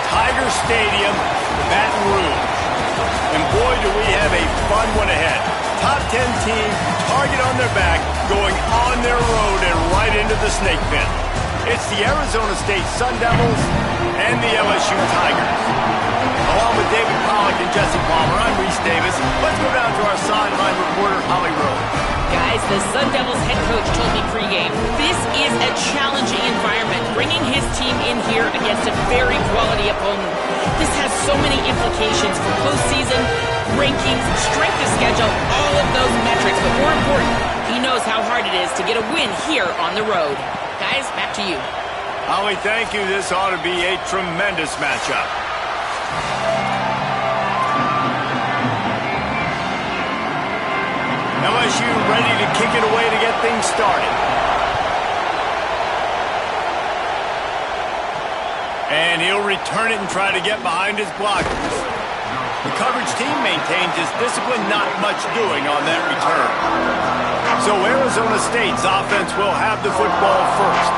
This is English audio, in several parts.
Tiger Stadium, Baton Rouge. And boy, do we have a fun one ahead. Top 10 team, target on their back, going on their road and right into the snake pit. It's the Arizona State Sun Devils and the LSU Tigers. Along with David Pollack and Jesse Palmer, I'm Reese Davis. Let's go down to our sideline reporter, Holly Rose. Guys, the Sun Devils head coach told me pregame, this is a challenging environment, bringing his team in here against a very quality opponent. This has so many implications for postseason, rankings, strength of schedule, all of those metrics. But more important, he knows how hard it is to get a win here on the road. Guys, back to you. Holly, thank you. This ought to be a tremendous matchup. LSU ready to kick it away to get things started. And he'll return it and try to get behind his blockers. The coverage team maintains his discipline, not much doing on that return. So Arizona State's offense will have the football first.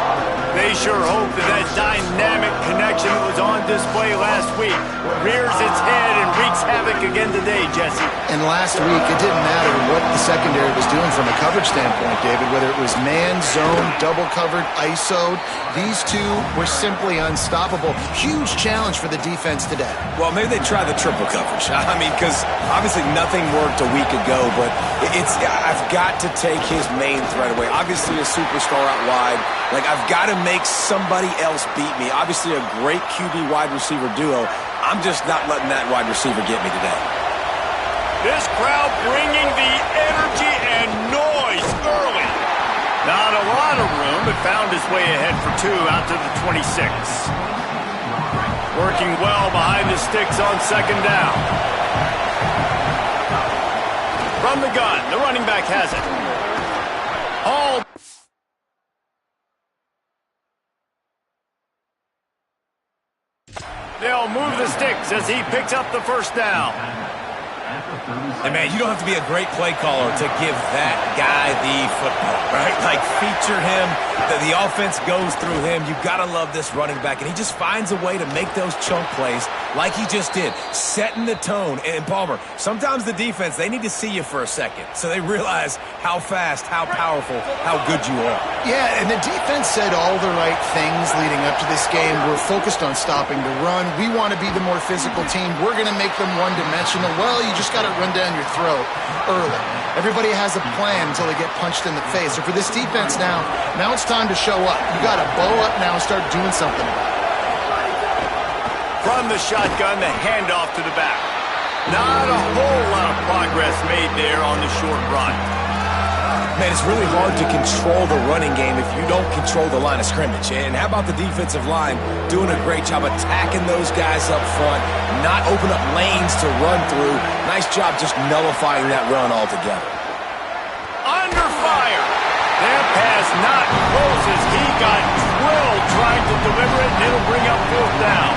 They sure hope that dynamic connection that was on display last week rears its head and wreaks havoc again today, Jesse. And last week, it didn't matter what the secondary was doing from a coverage standpoint, David, whether it was man, zone, double covered, ISO'd. These two were simply unstoppable. Huge challenge for the defense today. Well, maybe they try the triple coverage. I mean, because obviously nothing worked a week ago, but I've got to take his main threat away. Obviously a superstar out wide. Like, I've got to make somebody else beat me. Obviously a great QB wide receiver duo. I'm just not letting that wide receiver get me today. This crowd bringing the energy and noise early. Not a lot of room, but found his way ahead for two out to the 26. Working well behind the sticks on second down. From the gun, the running back has it. Hall. They'll move the sticks as he picks up the first down. And, man, you don't have to be a great play caller to give that guy the football, right? Like, feature him. The offense goes through him. You've got to love this running back. And he just finds a way to make those chunk plays like he just did, setting the tone. And, Palmer, sometimes the defense, they need to see you for a second so they realize how fast, how powerful, how good you are. Yeah, and the defense said all the right things leading up to this game. We're focused on stopping the run. We want to be the more physical team. We're going to make them one-dimensional. Well, you just got to run down your throat early. Everybody has a plan until they get punched in the face. So for this defense now it's time to show up. You got to bow up now and start doing something about it. From the shotgun, the handoff to the back. Not a whole lot of progress made there on the short run. Man, it's really hard to control the running game if you don't control the line of scrimmage. And how about the defensive line doing a great job attacking those guys up front, not open up lanes to run through. Nice job just nullifying that run altogether. Under fire. That pass not close as he got drilled trying to deliver it, and it'll bring up fourth down.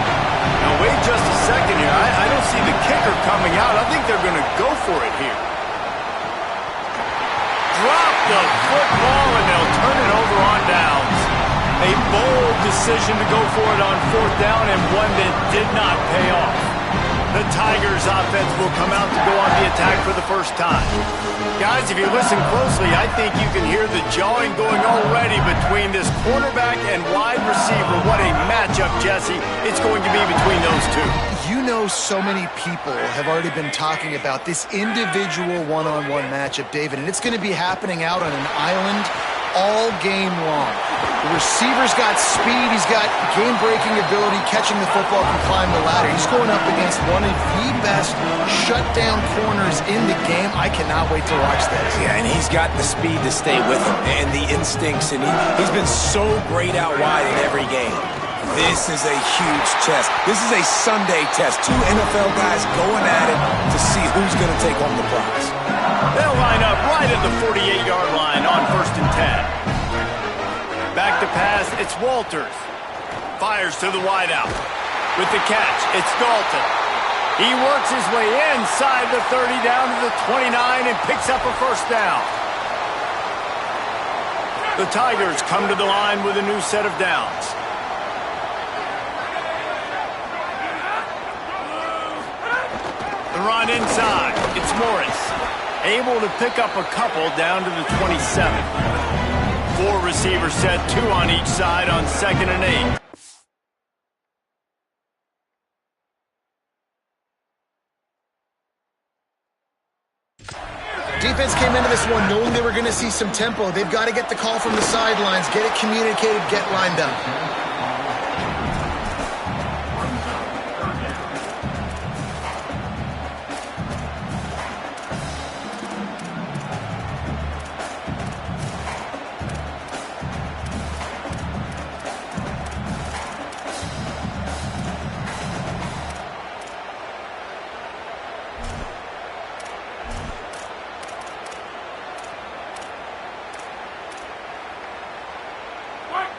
Now, wait just a second here. I don't see the kicker coming out. I think they're going to go for it here. Drop the football, and they'll turn it over on downs. A bold decision to go for it on fourth down, and one that did not pay off. The Tigers offense will come out to go on the attack for the first time. Guys, if you listen closely, I think you can hear the jawing going already between this quarterback and wide receiver. What a matchup, Jesse, it's going to be between those two. You know, so many people have already been talking about this individual one-on-one matchup, David, and it's going to be happening out on an island all game long. The receiver's got speed, he's got game-breaking ability, catching the football, can climb the ladder. He's going up against one of the best shutdown corners in the game. I cannot wait to watch this. Yeah, and he's got the speed to stay with him and the instincts, and he's been so great out wide in every game. This is a huge test. This is a Sunday test. Two NFL guys going at it to see who's going to take home the prize. They'll line up right at the 48-yard line on 1st and 10. Back to pass, it's Walters. Fires to the wideout. With the catch, it's Dalton. He works his way inside the 30 down to the 29 and picks up a first down. The Tigers come to the line with a new set of downs. The run inside. It's Morris. Able to pick up a couple down to the 27. 4 receivers set, 2 on each side on 2nd and 8. Defense came into this one knowing they were going to see some tempo. They've got to get the call from the sidelines, get it communicated, get lined up.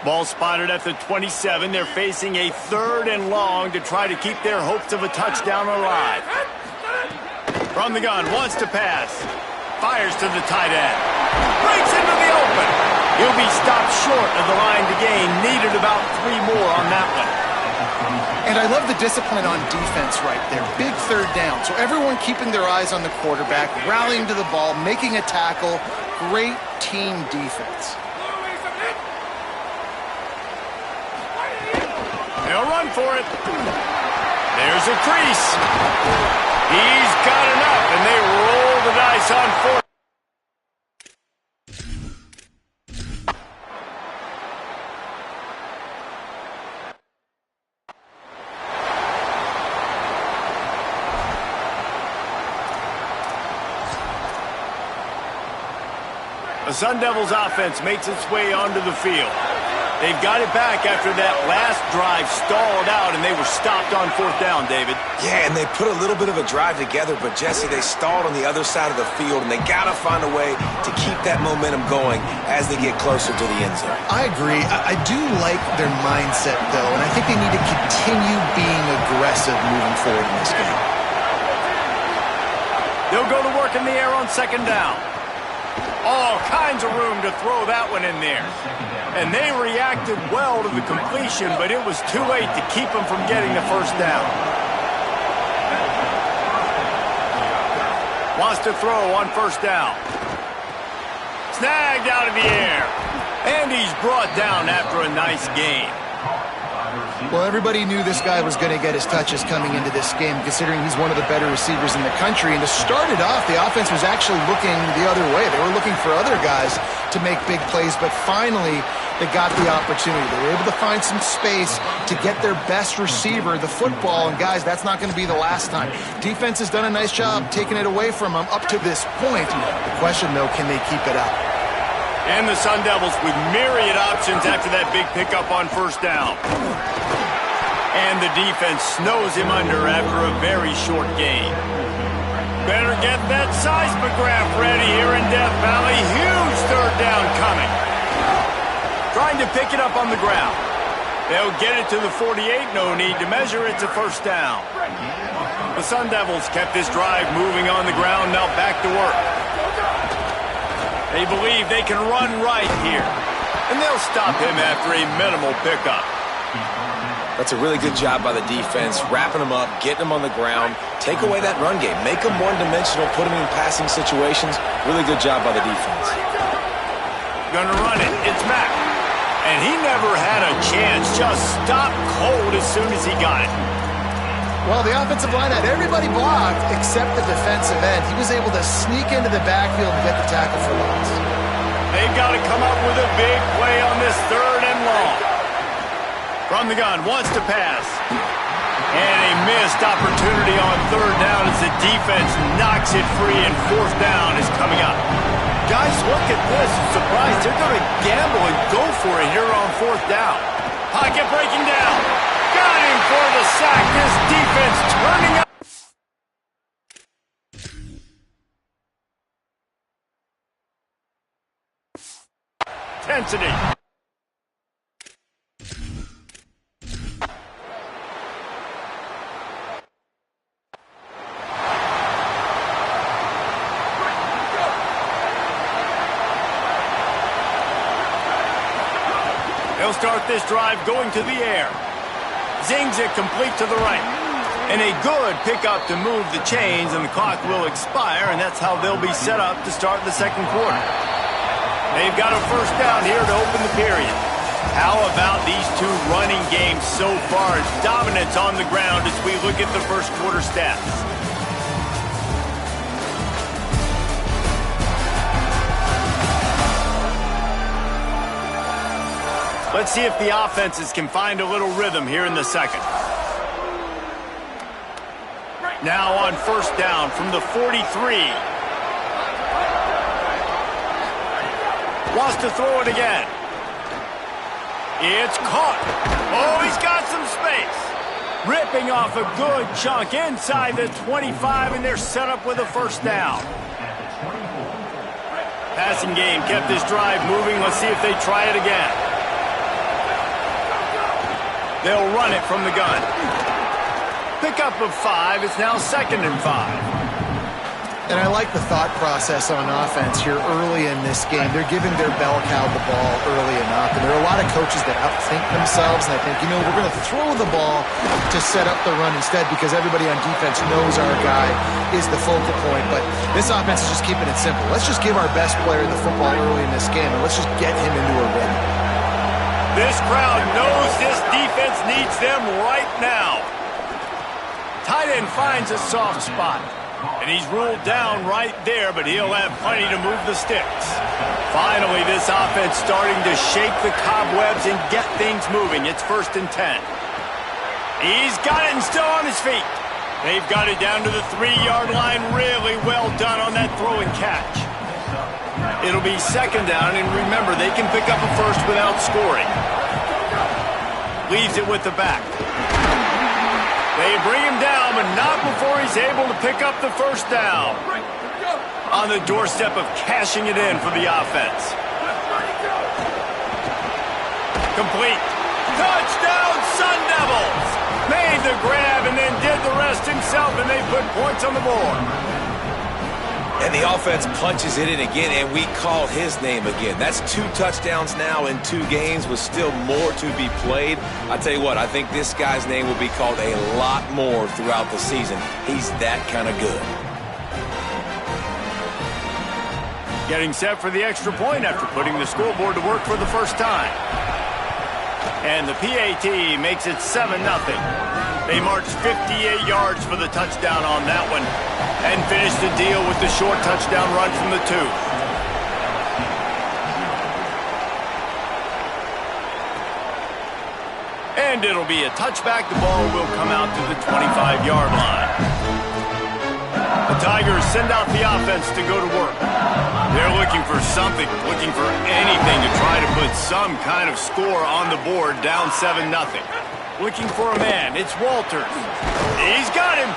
Ball spotted at the 27. They're facing a 3rd and long to try to keep their hopes of a touchdown alive. From the gun, wants to pass. Fires to the tight end. Breaks into the open. He'll be stopped short of the line to gain. Needed about 3 more on that one. And I love the discipline on defense right there. Big 3rd down. So everyone keeping their eyes on the quarterback, rallying to the ball, making a tackle. Great team defense. They'll run for it. There's a crease. He's got enough, and they roll the dice on 4th. The Sun Devils offense makes its way onto the field. They've got it back after that last drive stalled out, and they were stopped on 4th down, David. Yeah, and they put a little bit of a drive together, but, Jesse, they stalled on the other side of the field, and they got to find a way to keep that momentum going as they get closer to the end zone. I agree. I do like their mindset, though, and I think they need to continue being aggressive moving forward in this game. They'll go to work in the air on 2nd down. All kinds of room to throw that one in there. And they reacted well to the completion, but it was too late to keep them from getting the 1st down. Wants to throw on 1st down. Snagged out of the air. And he's brought down after a nice gain. Well, everybody knew this guy was going to get his touches coming into this game, considering he's one of the better receivers in the country. And to start it off, the offense was actually looking the other way. They were looking for other guys to make big plays, but finally they got the opportunity. They were able to find some space to get their best receiver the football. And, guys, that's not going to be the last time. Defense has done a nice job taking it away from them up to this point. The question, though, can they keep it up? And the Sun Devils with myriad options after that big pickup on 1st down. And the defense snows him under after a very short gain. Better get that seismograph ready here in Death Valley. Huge 3rd down coming. Trying to pick it up on the ground. They'll get it to the 48. No need to measure. It's a 1st down. The Sun Devils kept this drive moving on the ground. Now back to work. They believe they can run right here. And they'll stop him after a minimal pickup. That's a really good job by the defense, wrapping them up, getting them on the ground, take away that run game, make them one-dimensional, put them in passing situations. Really good job by the defense. Gonna run it. It's Mack. And he never had a chance. Just stopped cold as soon as he got it. Well, the offensive line had everybody blocked except the defensive end. He was able to sneak into the backfield and get the tackle for loss. They've got to come up with a big play on this 3rd and long. From the gun, wants to pass. And a missed opportunity on 3rd down as the defense knocks it free, and 4th down is coming up. Guys, look at this. I'm surprised they're going to gamble and go for it here on 4th down. Pocket breaking down. Got him for the sack. This defense turning up. Intensity. They'll start this drive going to the air. Zings it complete to the right. And a good pickup to move the chains, and the clock will expire, and that's how they'll be set up to start the second quarter. They've got a first down here to open the period. How about these two running games so far? Dominance on the ground as we look at the first quarter stats. Let's see if the offenses can find a little rhythm here in the second. Now on first down from the 43. Wants to throw it again. It's caught. Oh, he's got some space. Ripping off a good chunk inside the 25, and they're set up with a first down. Passing game kept this drive moving. Let's see if they try it again. They'll run it from the gun. Pickup of 5. It's now 2nd and 5. And I like the thought process on offense here early in this game. They're giving their bell cow the ball early enough. And there are a lot of coaches that outthink themselves, and I think, we're going to throw the ball to set up the run instead because everybody on defense knows our guy is the focal point. But this offense is just keeping it simple. Let's just give our best player the football early in this game, and let's just get him into a rhythm. This crowd knows this defense needs them right now. Tight end finds a soft spot. And he's ruled down right there, but he'll have plenty to move the sticks. Finally, this offense starting to shake the cobwebs and get things moving. It's 1st and 10. He's got it and still on his feet. They've got it down to the 3-yard line. Really well done on that throw and catch. It'll be 2nd down, and remember, they can pick up a first without scoring. Leaves it with the back. They bring him down, but not before he's able to pick up the first down. On the doorstep of cashing it in for the offense. Complete. Touchdown, Sun Devils! Made the grab and then did the rest himself, and they put points on the board. And the offense punches it in again, and we call his name again. That's 2 touchdowns now in 2 games with still more to be played. I tell you what, I think this guy's name will be called a lot more throughout the season. He's that kind of good. Getting set for the extra point after putting the scoreboard to work for the first time. And the PAT makes it 7-0. They marched 58 yards for the touchdown on that one and finished the deal with the short touchdown run from the 2. And it'll be a touchback. The ball will come out to the 25-yard line. The Tigers send out the offense to go to work. They're looking for something, looking for anything to try to put some kind of score on the board, down 7-0. Looking for a man. It's Walters. He's got him.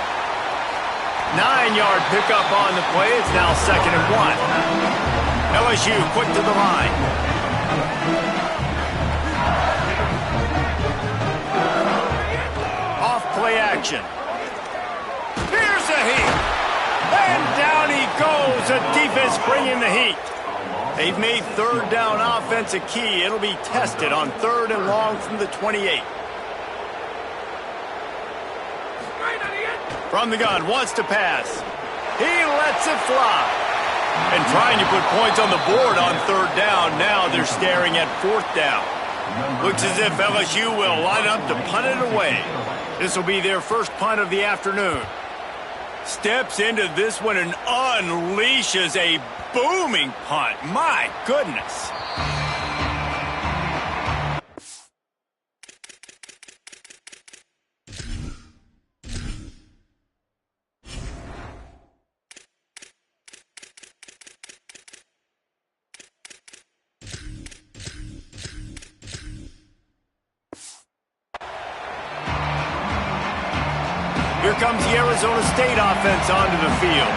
9-yard pickup on the play. It's now 2nd and 1. LSU quick to the line. Off play action. Here's a heat. And down he goes. The defense bringing the heat. They've made 3rd down offense a key. It'll be tested on 3rd and long from the 28. From the gun, wants to pass. He lets it fly. And trying to put points on the board on 3rd down. Now they're staring at 4th down. Looks as if LSU will line up to punt it away. This will be their first punt of the afternoon. Steps into this one and unleashes a booming punt. My goodness. Here comes the Arizona State offense onto the field.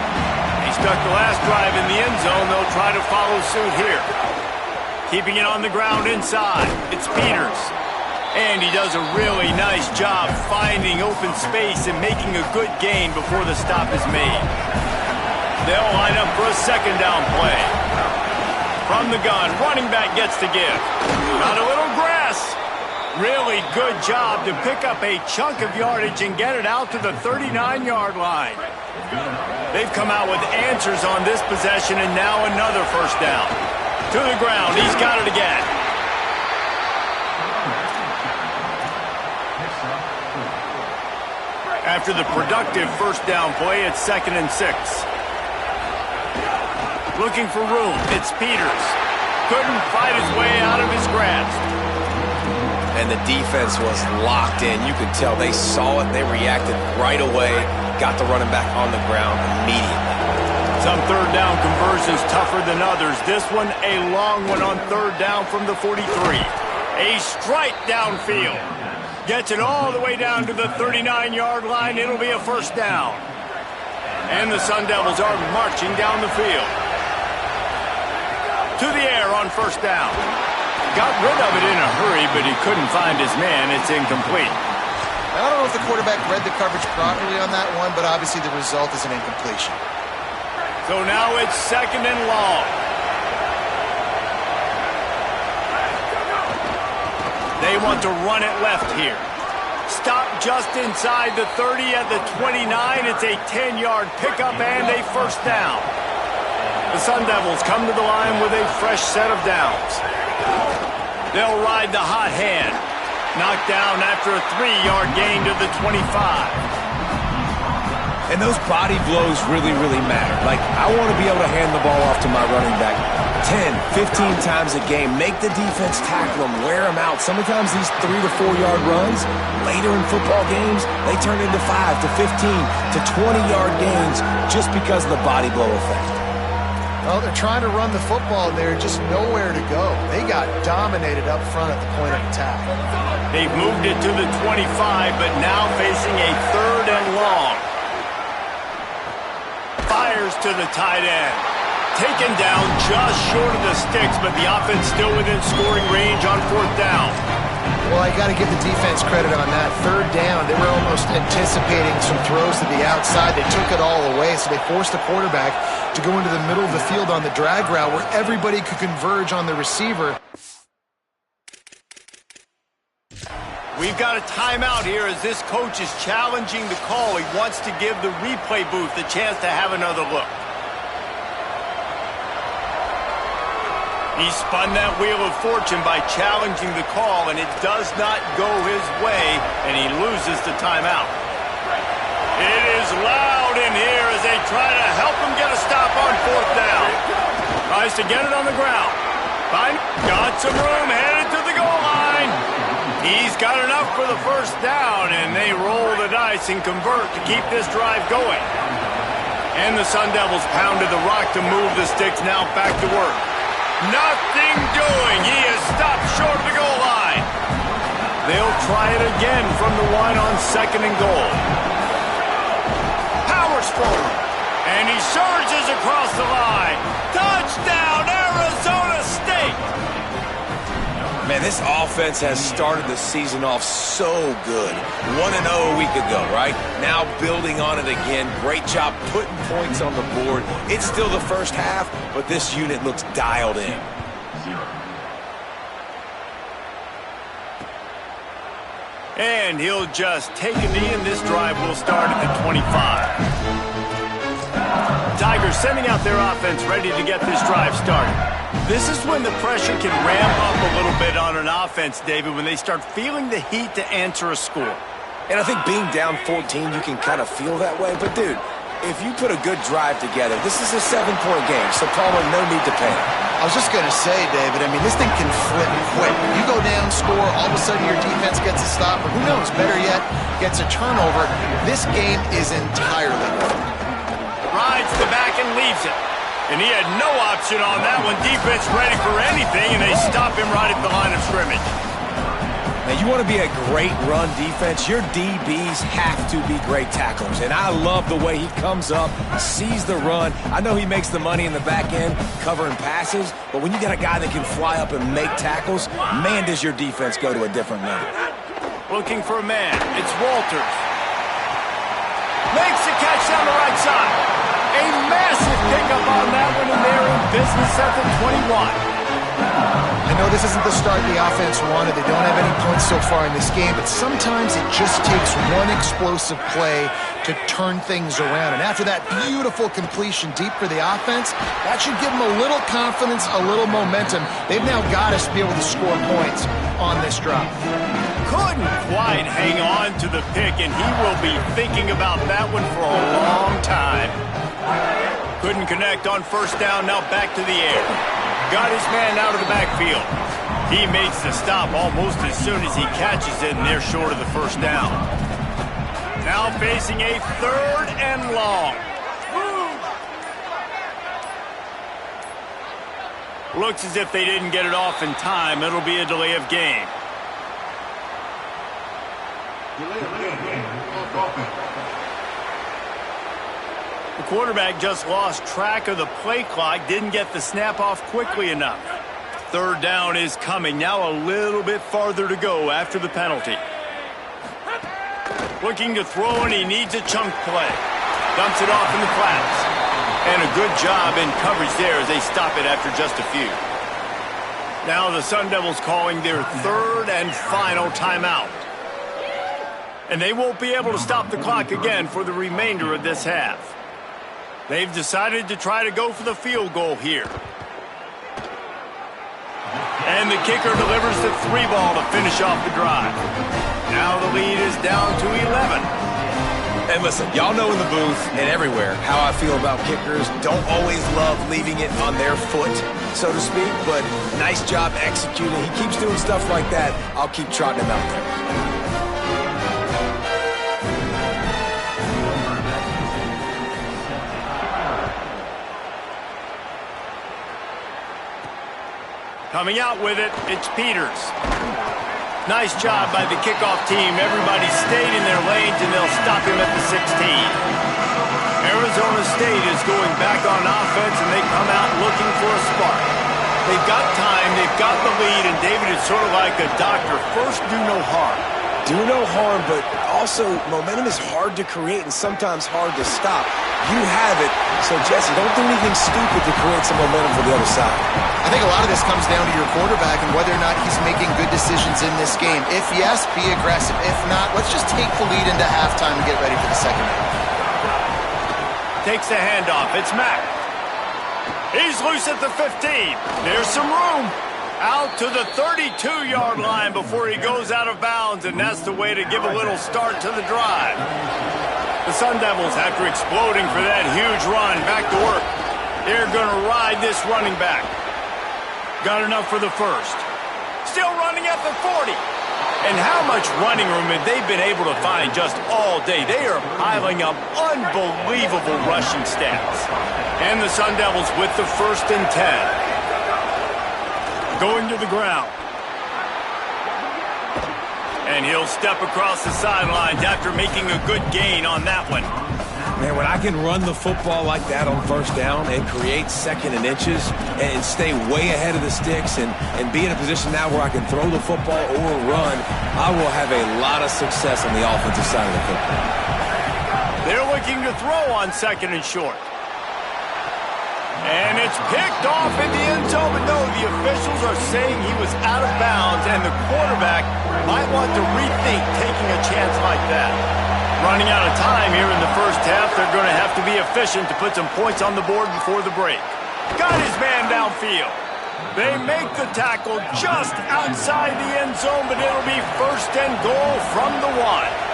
He stuck the last drive in the end zone. They'll try to follow suit here. Keeping it on the ground inside. It's Peters. And he does a really nice job finding open space and making a good gain before the stop is made. They'll line up for a 2nd down play. From the gun, running back gets to give. Got a little grass. Really good job to pick up a chunk of yardage and get it out to the 39-yard line. They've come out with answers on this possession, and now another first down. To the ground. He's got it again. After the productive first down play, it's 2nd and 6. Looking for room. It's Peters. Couldn't fight his way out of his grasp. And the defense was locked in. You could tell they saw it. They reacted right away. Got the running back on the ground immediately. Some third down conversions tougher than others. This one, a long one on third down from the 43. A strike downfield. Gets it all the way down to the 39-yard line. It'll be a first down. And the Sun Devils are marching down the field. To the air on first down. Got rid of it in a hurry, but he couldn't find his man. It's incomplete. I don't know if the quarterback read the coverage properly on that one, but obviously the result is an incompletion. So now it's 2nd and long. They want to run it left here. Stop just inside the 30 at the 29. It's a 10-yard pickup and a first down. The Sun Devils come to the line with a fresh set of downs. They'll ride the hot hand. Knocked down after a 3-yard gain to the 25. And those body blows really, really matter. Like, I want to be able to hand the ball off to my running back 10, 15 times a game. Make the defense tackle them, wear them out. Sometimes these 3 to 4 yard runs, later in football games, they turn into 5 to 15 to 20-yard gains just because of the body blow effect. Well, they're trying to run the football, and they're just nowhere to go. They got dominated up front at the point of attack. They've moved it to the 25, but now facing a 3rd and long. Fires to the tight end. Taken down just short of the sticks, but the offense still within scoring range on 4th down. Well, I got to give the defense credit on that. 3rd down, they were almost anticipating some throws to the outside. They took it all away, so they forced the quarterback to go into the middle of the field on the drag route where everybody could converge on the receiver. We've got a timeout here as this coach is challenging the call. He wants to give the replay booth a chance to have another look. He spun that wheel of fortune by challenging the call, and it does not go his way, and he loses the timeout. It is loud in here as they try to help him get a stop on 4th down. Tries to get it on the ground. Got some room, headed to the goal line. He's got enough for the first down, and they roll the dice and convert to keep this drive going. And the Sun Devils pounded the rock to move the sticks, now back to work. Nothing doing. He is stopped short of the goal line. They'll try it again from the 1 on 2nd and goal. Powers forward. And he surges across the line. Touchdown, Arizona State. Man, this offense has started the season off so good. 1-0 a week ago, right? Now building on it again. Great job putting points on the board. It's still the first half, but this unit looks dialed in. And he'll just take a knee, and this drive will start at the 25. Tigers sending out their offense ready to get this drive started. This is when the pressure can ramp up a little bit on an offense, David, when they start feeling the heat to answer a score. And I think being down 14, you can kind of feel that way. But, dude, if you put a good drive together, this is a 7-point game, so Palmer, no need to panic. I was just going to say, David, I mean, this thing can flip quick. You go down, score, all of a sudden your defense gets a stop, or who knows, better yet, gets a turnover. This game is entirely different. Rides the back and leaves it. And he had no option on that one. Defense ready for anything, and they stop him right at the line of scrimmage. Now, you want to be a great run defense, your DBs have to be great tacklers. And I love the way he comes up, sees the run. I know he makes the money in the back end covering passes, but when you got a guy that can fly up and make tackles, man, does your defense go to a different level. Looking for a man. It's Walters. Makes the catch down the right side. A massive pickup on that one, and they're in business at the 21. I know this isn't the start the offense wanted. They don't have any points so far in this game, but sometimes it just takes one explosive play to turn things around. And after that beautiful completion deep for the offense, that should give them a little confidence, a little momentum. They've now got us to be able to score points on this drive. Couldn't quite hang on to the pick, and he will be thinking about that one for a long time. Couldn't connect on first down, now back to the air. Got his man out of the backfield. He makes the stop almost as soon as he catches it, and they're short of the first down. Now facing a 3rd and long. Looks as if they didn't get it off in time. It'll be a delay of game. The quarterback just lost track of the play clock, didn't get the snap off quickly enough. 3rd down is coming. Now a little bit farther to go after the penalty. Looking to throw, and he needs a chunk play. Dumps it off in the flats. And a good job in coverage there as they stop it after just a few. Now the Sun Devils calling their 3rd and final timeout. And they won't be able to stop the clock again for the remainder of this half. They've decided to try to go for the field goal here. And the kicker delivers the 3 ball to finish off the drive. Now the lead is down to 11. And listen, y'all know in the booth and everywhere how I feel about kickers. Don't always love leaving it on their foot, so to speak, but nice job executing. He keeps doing stuff like that. I'll keep trotting him out there. Coming out with it, it's Peters. Nice job by the kickoff team. Everybody stayed in their lanes, and they'll stop him at the 16. Arizona State is going back on offense, and they come out looking for a spark. They've got time, they've got the lead, and David is sort of like a doctor. First, do no harm. Do no harm, but also momentum is hard to create and sometimes hard to stop. You have it, so Jesse, don't do anything stupid to create some momentum for the other side. I think a lot of this comes down to your quarterback and whether or not he's making good decisions in this game. If yes, be aggressive. If not, let's just take the lead into halftime and get ready for the second half. Takes the handoff. It's Mack. He's loose at the 15. There's some room. Out to the 32-yard line before he goes out of bounds, and that's the way to give a little start to the drive. The Sun Devils, after exploding for that huge run, back to work. They're going to ride this running back. Got enough for the first. Still running at the 40. And how much running room have they been able to find just all day? They are piling up unbelievable rushing stats. And the Sun Devils with the 1st and 10. Going to the ground. And he'll step across the sidelines after making a good gain on that one. Man, when I can run the football like that on first down and create 2nd and inches and stay way ahead of the sticks and be in a position now where I can throw the football or run, I will have a lot of success on the offensive side of the football. They're looking to throw on 2nd and short. And it's picked off in the end zone, but no, the officials are saying he was out of bounds, and the quarterback might want to rethink taking a chance like that. Running out of time here in the first half, they're going to have to be efficient to put some points on the board before the break. Got his man downfield. They make the tackle just outside the end zone, but it'll be 1st and goal from the 1.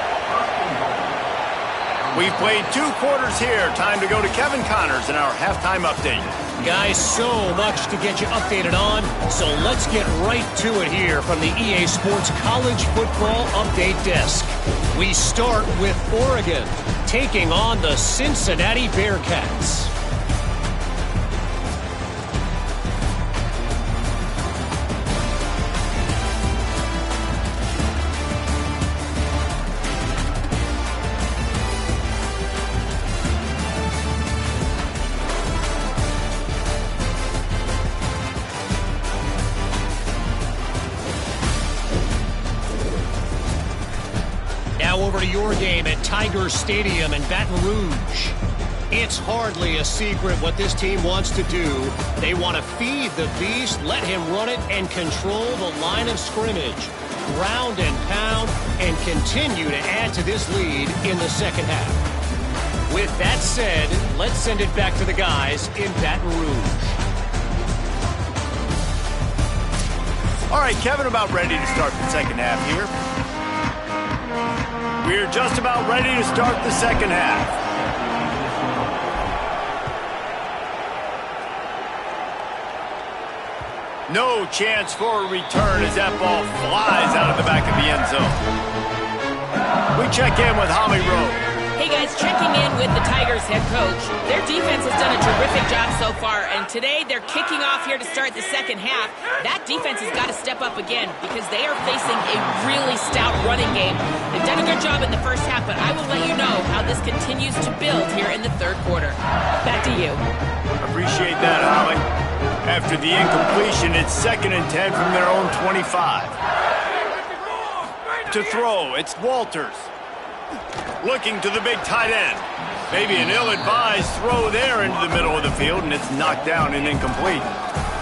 We've played 2 quarters here. Time to go to Kevin Connors in our halftime update. Guys, so much to get you updated on, so let's get right to it here from the EA Sports College Football Update Desk. We start with Oregon taking on the Cincinnati Bearcats. Over to your game at Tiger Stadium in Baton Rouge. It's hardly a secret what this team wants to do. They want to feed the beast, let him run it, and control the line of scrimmage. Ground and pound, and continue to add to this lead in the second half. With that said, let's send it back to the guys in Baton Rouge. All right, Kevin, about ready to start the second half here. We're just about ready to start the second half. No chance for a return as that ball flies out of the back of the end zone. We check in with Holly Rowe. Hey guys, checking in with the Tigers head coach. Their defense has done a terrific job so far, and today they're kicking off here to start the second half. That defense has got to step up again because they are facing a really stout running game. They've done a good job in the first half, but I will let you know how this continues to build here in the third quarter. Back to you. Appreciate that, Holly. After the incompletion, it's 2nd and 10 from their own 25. To throw, it's Walters. Looking to the big tight end. Maybe an ill-advised throw there into the middle of the field, and it's knocked down and incomplete.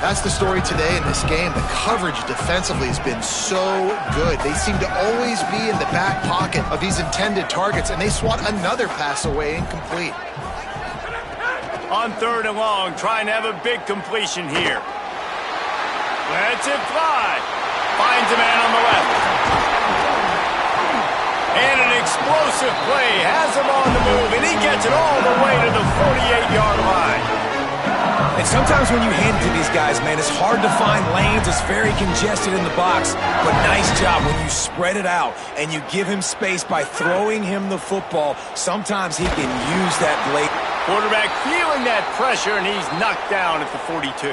That's the story today in this game. The coverage defensively has been so good. They seem to always be in the back pocket of these intended targets, and they swat another pass away incomplete. On 3rd and long, trying to have a big completion here. Lets it fly. Finds a man on the left. And an explosive play. Has him on the move, and he gets it all the way to the 48-yard line. And sometimes when you hand it to these guys, man, it's hard to find lanes. It's very congested in the box. But nice job when you spread it out and you give him space by throwing him the football. Sometimes he can use that blade. Quarterback feeling that pressure, and he's knocked down at the 42.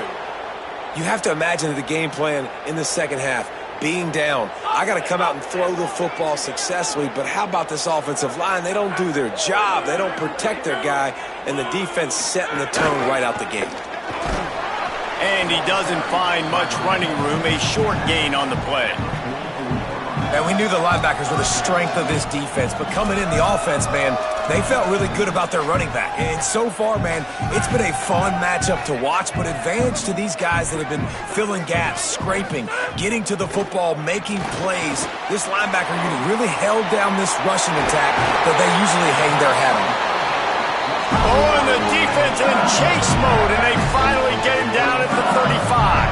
You have to imagine the game plan in the second half. Being down, I got to come out and throw the football successfully, but how about this offensive line? They don't do their job. They don't protect their guy, and the defense setting the tone right out the gate. And he doesn't find much running room, a short gain on the play. And we knew the linebackers were the strength of this defense, but coming in the offense, man, they felt really good about their running back. And so far, man, it's been a fun matchup to watch, but advantage to these guys that have been filling gaps, scraping, getting to the football, making plays. This linebacker unit really held down this rushing attack that they usually hang their hat on. Oh, and the defense in chase mode, and they finally get him down at the 35.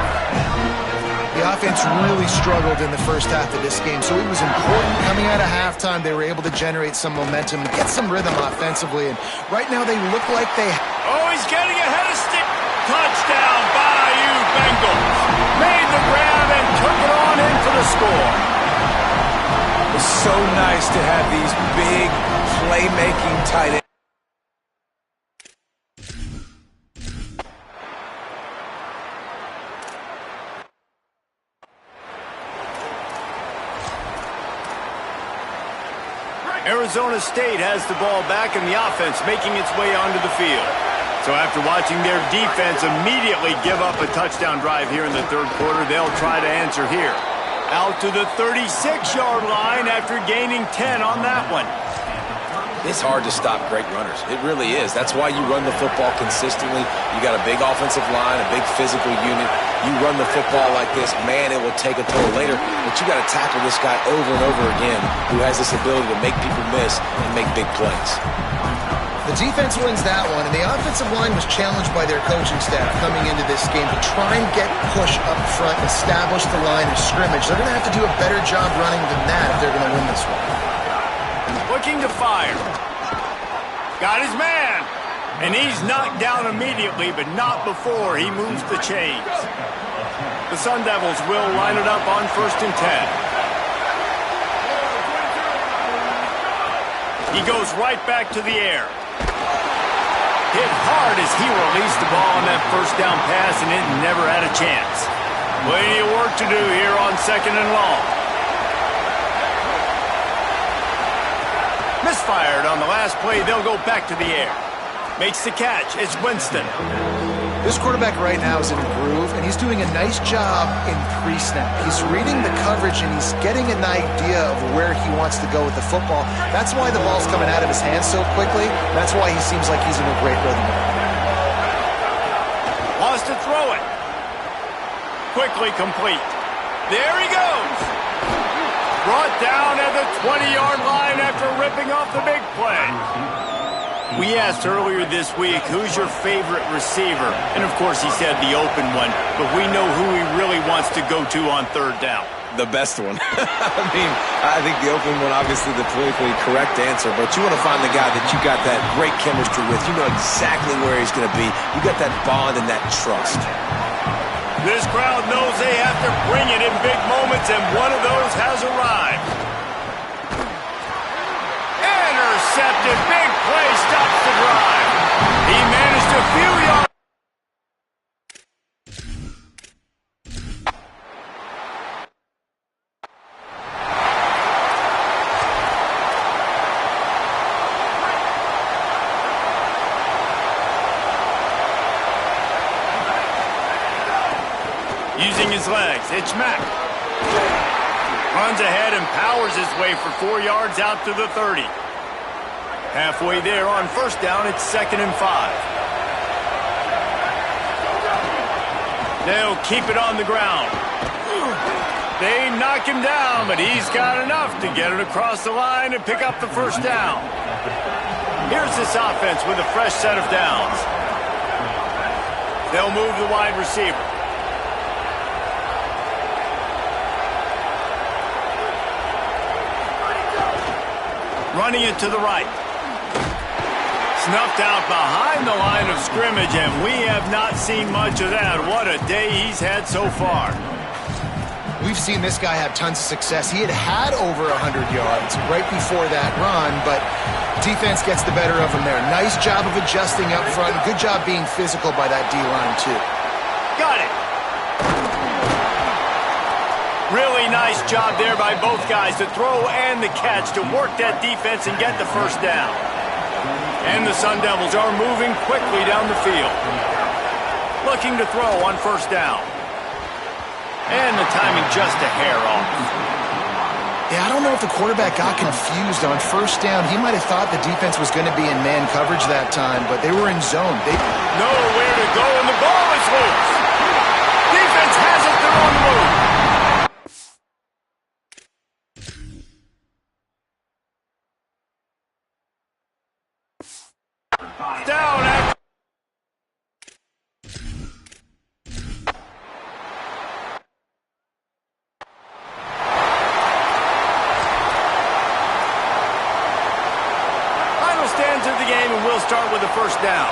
The offense really struggled in the first half of this game, so it was important coming out of halftime. They were able to generate some momentum, get some rhythm offensively, and right now they look like they... Oh, he's getting ahead of stick. Touchdown, Bayou Bengals. Made the grab and took it on in for the score. It's so nice to have these big playmaking tight ends. Arizona State has the ball back and the offense making its way onto the field. So after watching their defense immediately give up a touchdown drive here in the third quarter, they'll try to answer here. Out to the 36-yard line after gaining 10 on that one. It's hard to stop great runners. It really is. That's why you run the football consistently. You got a big offensive line, a big physical unit. You run the football like this, man, it will take a toll later. But you got to tackle this guy over and over again who has this ability to make people miss and make big plays. The defense wins that one, and the offensive line was challenged by their coaching staff coming into this game to try and get push up front, establish the line of scrimmage. They're going to have to do a better job running than that if they're going to win this one. Looking to fire. Got his man. And he's knocked down immediately, but not before he moves the chains. The Sun Devils will line it up on 1st and 10. He goes right back to the air. Hit hard as he released the ball on that first down pass, and it never had a chance. Plenty of work to do here on 2nd and long. Misfired on the last play. They'll go back to the air. Makes the catch. It's Winston. This quarterback right now is in a groove, and he's doing a nice job in pre-snap. He's reading the coverage, and he's getting an idea of where he wants to go with the football. That's why the ball's coming out of his hands so quickly. That's why he seems like he's in a great rhythm. Wants to throw it. Quickly complete. There he goes. Brought down at the 20-yard line after ripping off the big play. We asked earlier this week, who's your favorite receiver? And, of course, he said the open one, but we know who he really wants to go to on third down. The best one. I think the open one, obviously the politically correct answer, but you want to find the guy that you got that great chemistry with. You know exactly where he's going to be. You got that bond and that trust. This crowd knows they have to bring it in big moments, and one of those has arrived. Intercepted. Big play stops the drive. He managed a few yards. Using his legs, it's Mack. Runs ahead and powers his way for 4 yards out to the 30. Halfway there on first down, it's 2nd and 5. They'll keep it on the ground. They knock him down, but he's got enough to get it across the line and pick up the first down. Here's this offense with a fresh set of downs. They'll move the wide receiver. Running it to the right. Snuffed out behind the line of scrimmage, and we have not seen much of that. What a day he's had so far. We've seen this guy have tons of success. He had over 100 yards right before that run, but defense gets the better of him there. Nice job of adjusting up front. Good job being physical by that D-line, too. Got it. Really nice job there by both guys, the throw and the catch, to work that defense and get the first down. And the Sun Devils are moving quickly down the field. Looking to throw on first down. And the timing just a hair off. Yeah, I don't know if the quarterback got confused on first down. He might have thought the defense was going to be in man coverage that time, but they were in zone. They know where to go, and the ball is loose. Defense has it, they're on the move. Down after. Final stands of the game, and we'll start with the first down.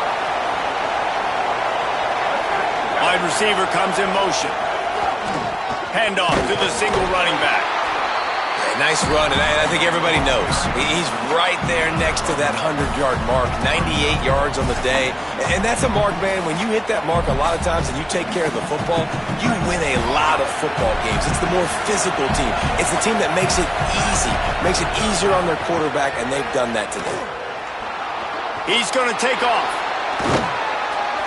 Wide receiver comes in motion. Handoff to the single running back. Nice run, and I think everybody knows. He's right there next to that 100-yard mark, 98 yards on the day. And that's a mark, man. When you hit that mark a lot of times and you take care of the football, you win a lot of football games. It's the more physical team. It's the team that makes it easy, makes it easier on their quarterback, and they've done that today. He's going to take off.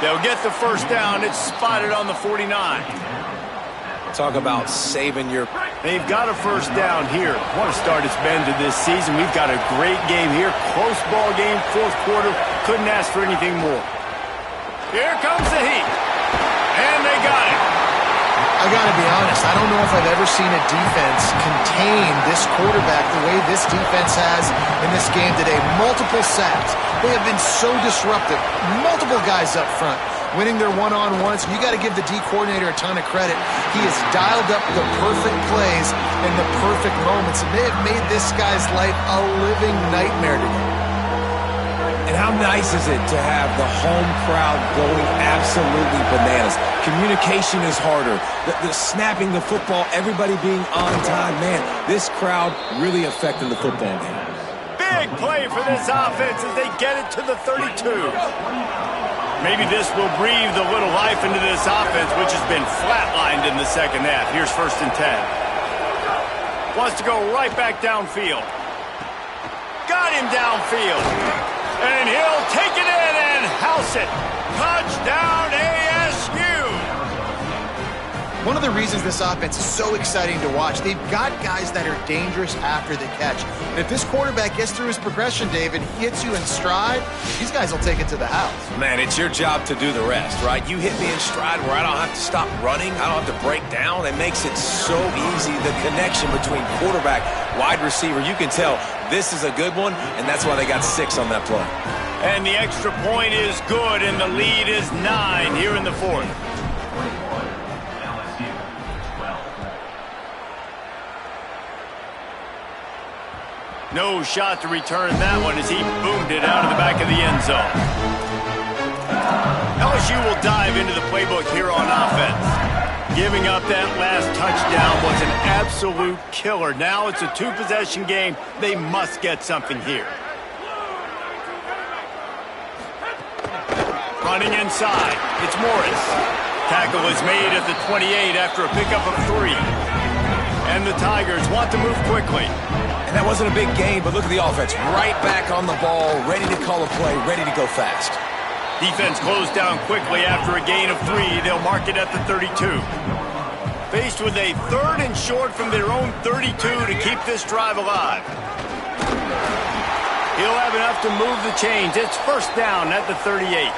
They'll get the first down. It's spotted on the 49. Talk about saving your... They've got a first down here. What a start it's been to this season. We've got a great game here. Close ball game, fourth quarter. Couldn't ask for anything more. Here comes the heat. And they got it. I got to be honest, I don't know if I've ever seen a defense contain this quarterback the way this defense has in this game today. Multiple sacks. They have been so disruptive. Multiple guys up front winning their one-on-ones. You got to give the D coordinator a ton of credit. He has dialed up the perfect plays and the perfect moments, and they have made this guy's life a living nightmare today. And how nice is it to have the home crowd going absolutely bananas? Communication is harder. The snapping the football, everybody being on time. Man, this crowd really affecting the football game. Big play for this offense as they get it to the 32. Maybe this will breathe a little life into this offense, which has been flatlined in the second half. Here's 1st and 10. Wants to go right back downfield. Got him downfield. And he'll take it in and house it. Touchdown, AFC. One of the reasons this offense is so exciting to watch, they've got guys that are dangerous after the catch. And if this quarterback gets through his progression, David, he hits you in stride, these guys will take it to the house. Man, it's your job to do the rest, right? You hit me in stride where I don't have to stop running. I don't have to break down. It makes it so easy, the connection between quarterback, wide receiver. You can tell this is a good one, and that's why they got 6 on that play. And the extra point is good, and the lead is 9 here in the fourth. No shot to return that one as he boomed it out of the back of the end zone. LSU will dive into the playbook here on offense. Giving up that last touchdown was an absolute killer. Now it's a 2-possession game. They must get something here. Running inside. It's Morris. Tackle is made at the 28 after a pickup of 3. And the Tigers want to move quickly. And that wasn't a big gain, but look at the offense. Right back on the ball, ready to call a play, ready to go fast. Defense closed down quickly after a gain of 3. They'll mark it at the 32. Faced with a 3rd and short from their own 32 to keep this drive alive. He'll have enough to move the chains. It's first down at the 38.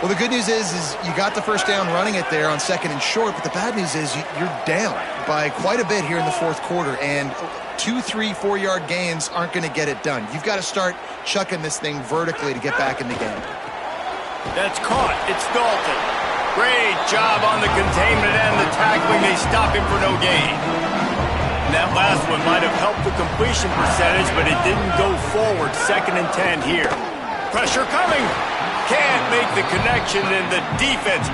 Well, the good news is you got the first down running it there on 2nd and short, but the bad news is you're down by quite a bit here in the fourth quarter, and 2, 3, 4-yard gains aren't going to get it done. You've got to start chucking this thing vertically to get back in the game. That's caught. It's Dalton. Great job on the containment and the tackling. They stop him for no gain. And that last one might have helped the completion percentage, but it didn't go forward. 2nd and 10 here. Pressure coming. Can't make the connection, and the defense.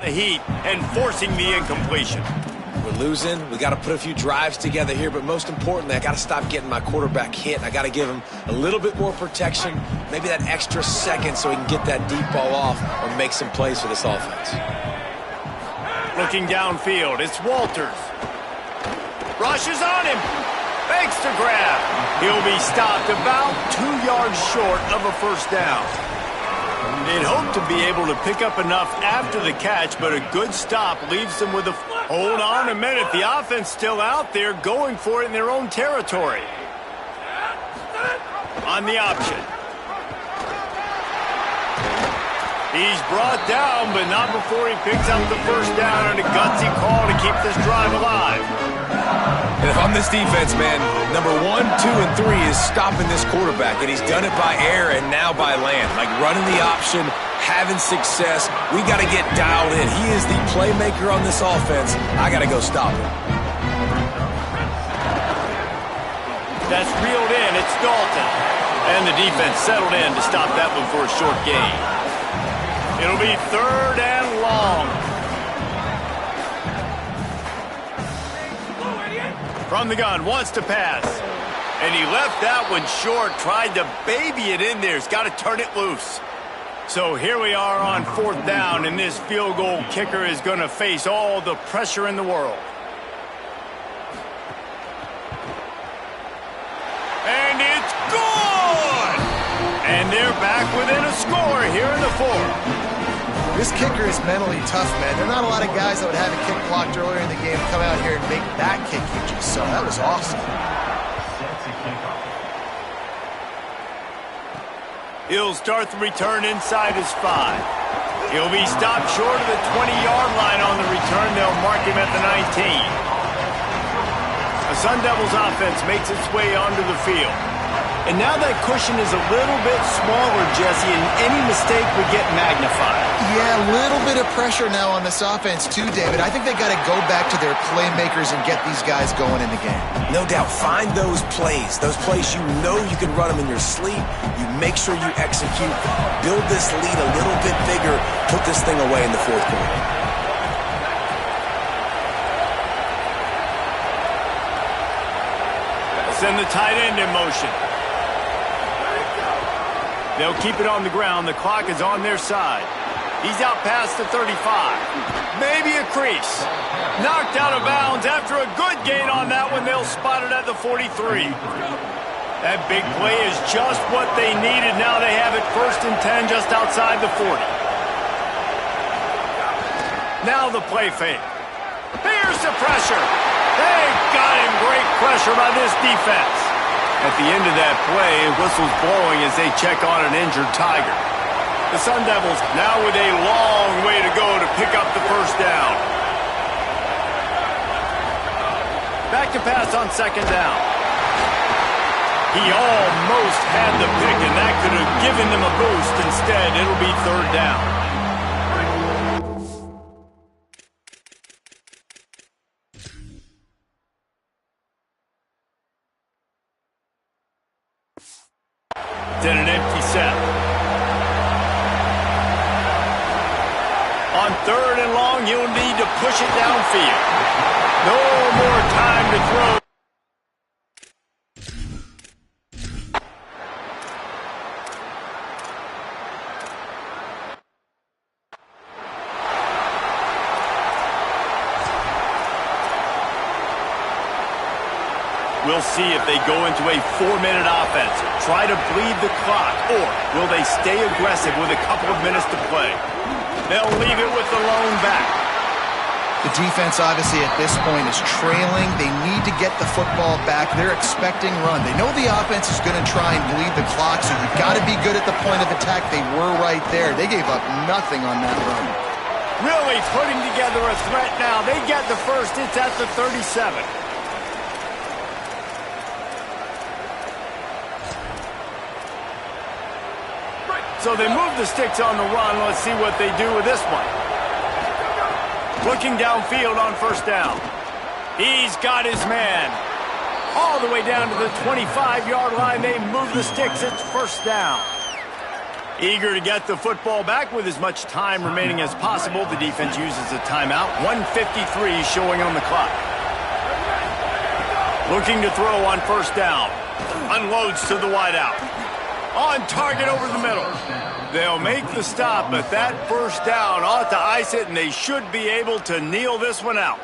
The heat and forcing the incompletion. We're losing. We got to put a few drives together here, but most importantly, I got to stop getting my quarterback hit. I got to give him a little bit more protection, maybe that extra second so he can get that deep ball off or make some plays for this offense. Looking downfield, it's Walters. Rushes on him. Fakes to grab. He'll be stopped about 2 yards short of a first down. They'd hoped to be able to pick up enough after the catch, but a good stop leaves them with a... Hold on a minute. The offense still out there going for it in their own territory. On the option. He's brought down, but not before he picks up the first down and a gutsy call to keep this drive alive. And if I'm this defense, man, number 1, 2, and 3 is stopping this quarterback, and he's done it by air and now by land. Like running the option, having success. We got to get dialed in. He is the playmaker on this offense. I got to go stop him. That's reeled in. It's Dalton. And the defense settled in to stop that one for a short gain. It'll be 3rd and long. From the gun, wants to pass. And he left that one short, tried to baby it in there. He's got to turn it loose. So here we are on 4th down, and this field goal kicker is going to face all the pressure in the world. And it's good! And they're back within a score here in the 4th. This kicker is mentally tough, man. There are not a lot of guys that would have a kick blocked earlier in the game come out here and make that kick you just saw. That was awesome. He'll start the return inside his 5. He'll be stopped short of the 20-yard line on the return. They'll mark him at the 19. The Sun Devils offense makes its way onto the field. And now that cushion is a little bit smaller, Jesse, and any mistake would get magnified. Yeah, a little bit of pressure now on this offense too, David. I think they got to go back to their playmakers and get these guys going in the game. No doubt. Find those plays you know you can run them in your sleep. You make sure you execute. Build this lead a little bit bigger. Put this thing away in the fourth quarter. Send the tight end in motion. They'll keep it on the ground. The clock is on their side. He's out past the 35. Maybe a crease. Knocked out of bounds after a good gain on that one. They'll spot it at the 43. That big play is just what they needed. Now they have it 1st and 10 just outside the 40. Now the play fake. Here's the pressure. They got him. Great pressure by this defense. At the end of that play, whistle's blowing as they check on an injured Tiger. The Sun Devils now with a long way to go to pick up the first down. Back to pass on 2nd down. He almost had the pick, and that could have given them a boost. Instead, it'll be 3rd down. In an empty set. On 3rd and long, you'll need to push it downfield. No more time to throw. We'll see if they go into a 4-minute offense, try to bleed the clock, or will they stay aggressive with a couple of minutes to play? They'll leave it with the lone back. The defense, obviously, at this point is trailing. They need to get the football back. They're expecting run. They know the offense is going to try and bleed the clock, so you've got to be good at the point of attack. They were right there. They gave up nothing on that run. Really putting together a threat now. They get the first. It's at the 37. So they move the sticks on the run. Let's see what they do with this one. Looking downfield on 1st down. He's got his man. All the way down to the 25-yard line. They move the sticks. It's 1st down. Eager to get the football back with as much time remaining as possible. The defense uses a timeout. 1:53 showing on the clock. Looking to throw on 1st down. Unloads to the wideout. On target over the middle. They'll make the stop, but that 1st down ought to ice it, and they should be able to kneel this one out.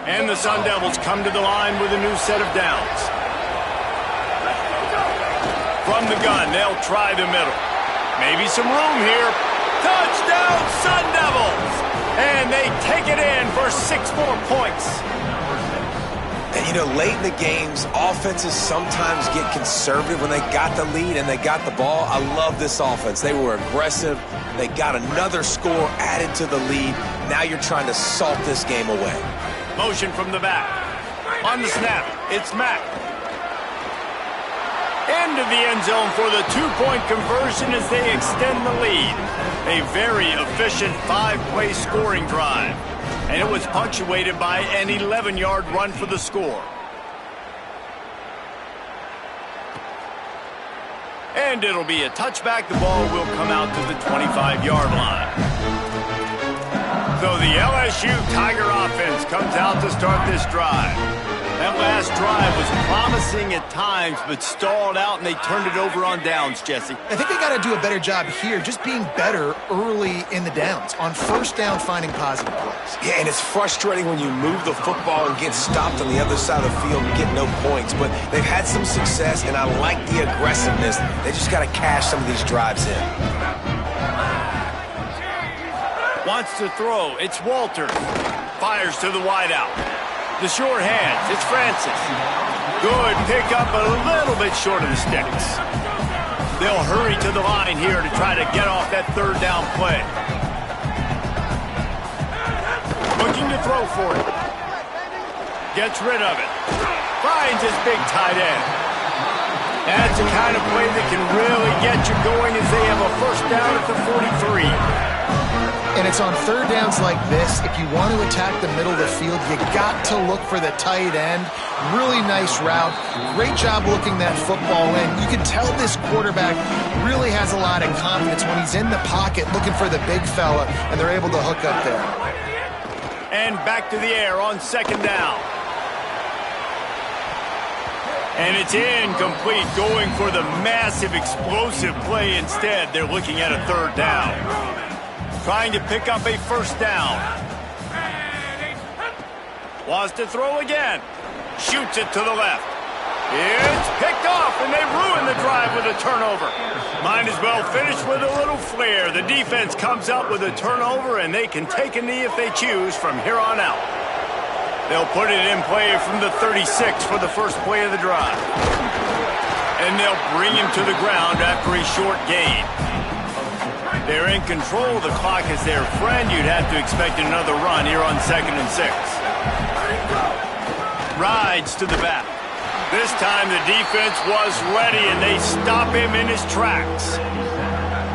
And the Sun Devils come to the line with a new set of downs. From the gun, they'll try the middle. Maybe some room here. Touchdown, Sun Devils! And they take it in for 6 more points. And, you know, late in the games, offenses sometimes get conservative when they got the lead and they got the ball. I love this offense. They were aggressive. They got another score added to the lead. Now you're trying to salt this game away. Motion from the back. On the snap, it's Mack. Into the end zone for the 2-point conversion as they extend the lead. A very efficient 5-play scoring drive. And it was punctuated by an 11-yard run for the score. And it'll be a touchback. The ball will come out to the 25-yard line. So the LSU Tiger offense comes out to start this drive. That last drive was promising at times, but stalled out, and they turned it over on downs, Jesse. I think they got to do a better job here, just being better early in the downs. On 1st down, finding positive plays. Yeah, and it's frustrating when you move the football and get stopped on the other side of the field and get no points. But they've had some success, and I like the aggressiveness. They just got to cash some of these drives in. Wants to throw. It's Walters. Fires to the wideout. The short hands, it's Francis. Good pickup, a little bit short of the sticks. They'll hurry to the line here to try to get off that 3rd down play. Looking to throw for it. Gets rid of it. Finds his big tight end. That's the kind of play that can really get you going as they have a first down at the 43. And it's on third downs like this. If you want to attack the middle of the field, you got to look for the tight end. Really nice route. Great job looking that football in. You can tell this quarterback really has a lot of confidence when he's in the pocket looking for the big fella, and they're able to hook up there. And back to the air on second down. And it's incomplete, going for the massive explosive play instead. They're looking at a third down. Trying to pick up a first down. Wants to throw again. Shoots it to the left. It's picked off, and they ruin the drive with a turnover. Might as well finish with a little flair. The defense comes up with a turnover, and they can take a knee if they choose from here on out. They'll put it in play from the 36 for the first play of the drive. And they'll bring him to the ground after a short gain. They're in control of the clock as their friend. You'd have to expect another run here on 2nd and 6. Rides to the back. This time the defense was ready, and they stop him in his tracks.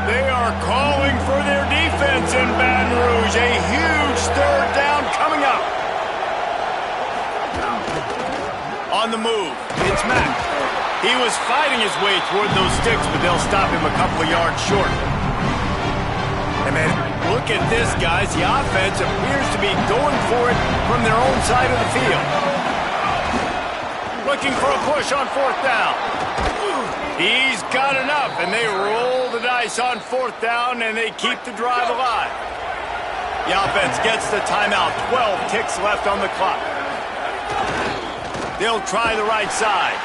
They are calling for their defense in Baton Rouge. A huge third down coming up. On the move, it's Mack. He was fighting his way toward those sticks, but they'll stop him a couple of yards short. And man, look at this, guys. The offense appears to be going for it from their own side of the field. Looking for a push on fourth down. He's got enough, and they roll the dice on fourth down, and they keep the drive alive. The offense gets the timeout. 12 ticks left on the clock. They'll try the right side.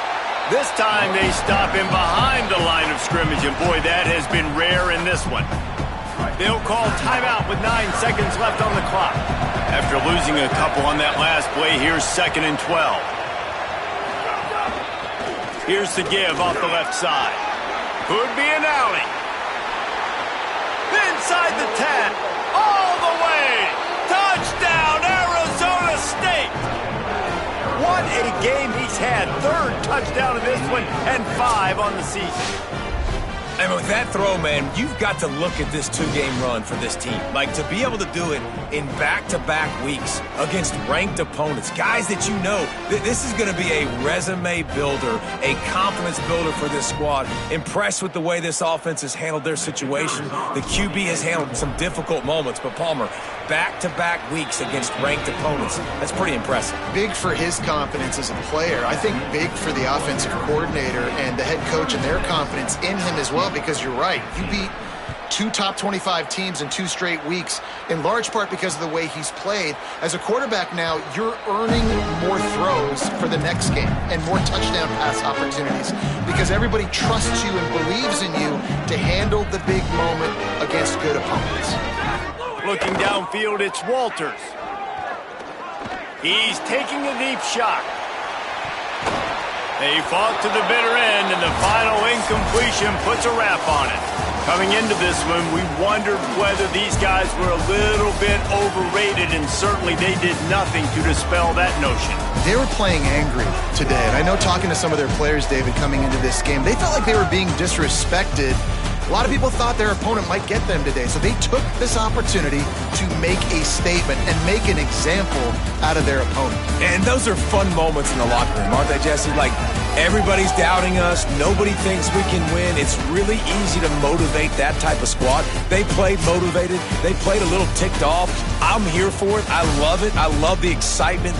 This time they stop him behind the line of scrimmage, and boy, that has been rare in this one. They'll call timeout with 9 seconds left on the clock. After losing a couple on that last play, here's 2nd and 12. Here's the give off the left side. Could be an alley. Inside the 10. All the way. Touchdown, Arizona State. What a game he's had. 3rd touchdown of this one and 5 on the season. And with that throw, man, you've got to look at this 2-game run for this team. Like, to be able to do it in back-to-back weeks against ranked opponents, guys that you know, this is going to be a resume builder, a confidence builder for this squad. Impressed with the way this offense has handled their situation. The QB has handled some difficult moments, but Palmer, back-to-back weeks against ranked opponents, that's pretty impressive. Big for his confidence as a player. I think big for the offensive coordinator and the head coach and their confidence in him as well, because you're right. You beat 2 top 25 teams in 2 straight weeks, in large part because of the way he's played. As a quarterback now, you're earning more throws for the next game and more touchdown pass opportunities because everybody trusts you and believes in you to handle the big moment against good opponents. Looking downfield, it's Walters. He's taking a deep shot. They fought to the bitter end, and the final incompletion puts a wrap on it. Coming into this one, we wondered whether these guys were a little bit overrated, and certainly they did nothing to dispel that notion. They were playing angry today, and I know talking to some of their players, David, coming into this game, they felt like they were being disrespected. A lot of people thought their opponent might get them today, so they took this opportunity to make a statement and make an example out of their opponent. And those are fun moments in the locker room, aren't they, Jesse? Like, everybody's doubting us. Nobody thinks we can win. It's really easy to motivate that type of squad. They played motivated. They played a little ticked off. I'm here for it. I love it. I love the excitement,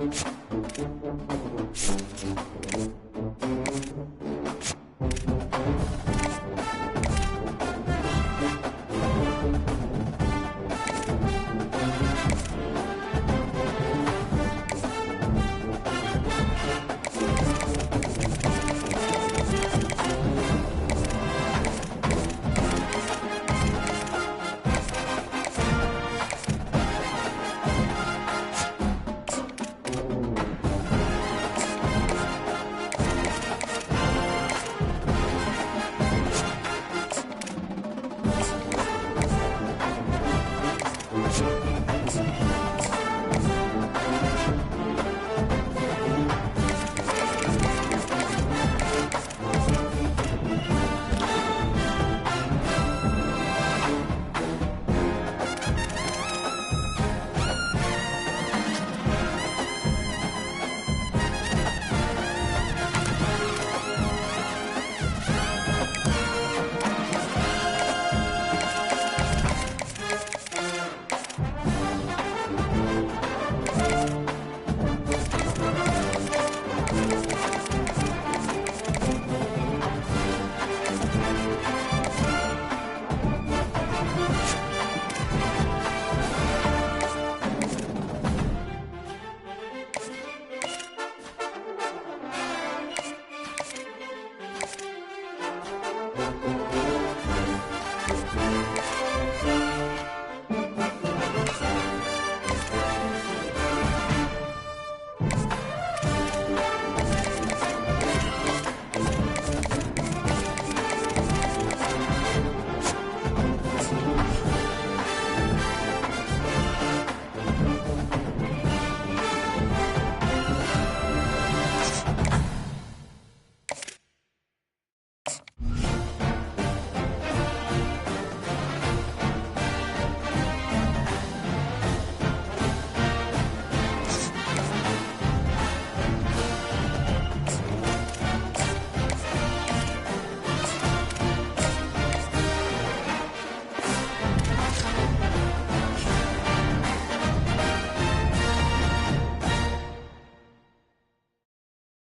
Bye.